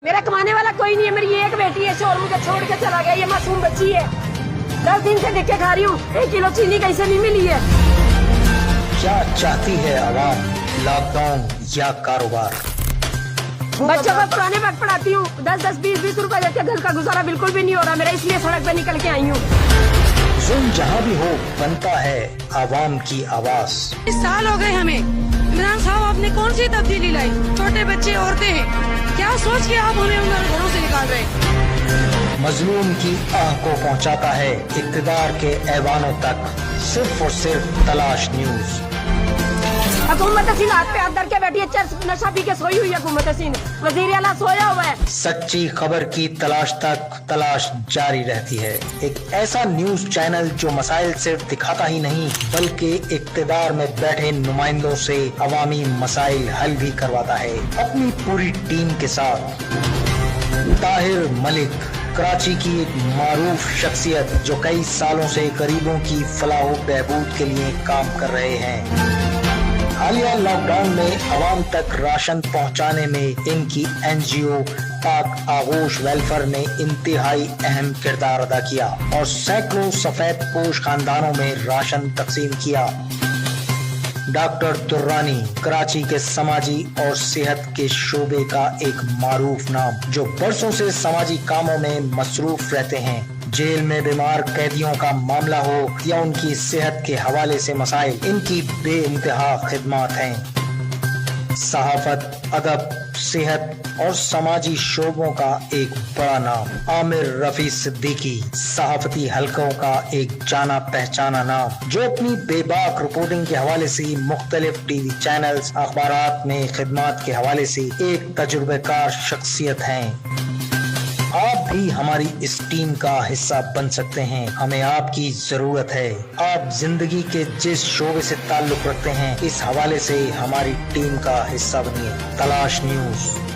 मेरा कमाने वाला कोई नहीं है, मेरी एक बेटी है, शोर मुझे छोड़ के चला गया, ये मासूम बच्ची है, 10 दिन से देख के खा रही हूँ, 1 किलो चीनी कहीं नहीं मिली है। क्या चाहती है आवाम, लॉकडाउन या कारोबार? बच्चों को पुराने वक्त पढ़ाती हूँ, 10-10, 20-20 रुपए देते, घर का गुजारा बिल्कुल भी नहीं हो रहा मेरा, इसलिए सड़क पे निकल के आई हूँ। जुल्म जहाँ भी हो बनता है आवाम की आवाज। 20 साल हो गए हमें, इमरान साहब आपने कौन सी तब्दीली लाई? छोटे बच्चे, औरतें हैं, क्या सोच के आप हमें उन घरों से निकाल रहे हैं? मजलूम की आह को पहुँचाता है इक़्तिदार के ऐवानों तक, सिर्फ और सिर्फ तलाश न्यूज। हुकूमत हसीन हाथ पे हाथ धर के बैठी है, चर्च नशा पी के सोई हुई है हुकूमत हसीन, वजीर आला सोया हुआ है। सच्ची खबर की तलाश तक तलाश जारी रहती है। एक ऐसा न्यूज चैनल जो मसाइल सिर्फ दिखाता ही नहीं बल्कि इक़्तिदार में बैठे नुमाइंदों से अवामी मसाइल हल भी करवाता है अपनी पूरी टीम के साथ। ताहिर मलिक कराची की एक मारूफ शख्सियत जो कई सालों से गरीबों की फलाह बहबूद के लिए काम कर रहे हैं। हालिया लॉकडाउन में आवाम तक राशन पहुंचाने में इनकी NGO पाक आगोश वेलफेयर ने इंतहाई अहम किरदार अदा किया और सैकड़ों सफेद पोश खानदानों में राशन तकसीम किया। डॉक्टर दुर्रानी कराची के समाजी और सेहत के शोबे का एक मारूफ नाम जो बरसों से समाजी कामों में मसरूफ रहते हैं। जेल में बीमार कैदियों का मामला हो या उनकी सेहत के हवाले से मसाइल, इनकी बेइंतहा खिदमत हैं। सहाफत, अदब, सेहत और समाजी शोबों का एक बड़ा नाम। आमिर रफी सिद्दीकी सहाफती हलकों का एक जाना पहचाना नाम जो अपनी बेबाक रिपोर्टिंग के हवाले से मुख्तलिफ टीवी चैनल्स, अखबारात में खिदमत के हवाले से एक तजुर्बेकार शख्सियत हैं। आप भी हमारी इस टीम का हिस्सा बन सकते हैं, हमें आपकी जरूरत है। आप जिंदगी के जिस शोबे से ताल्लुक रखते हैं इस हवाले से हमारी टीम का हिस्सा बनिए। तलाश न्यूज।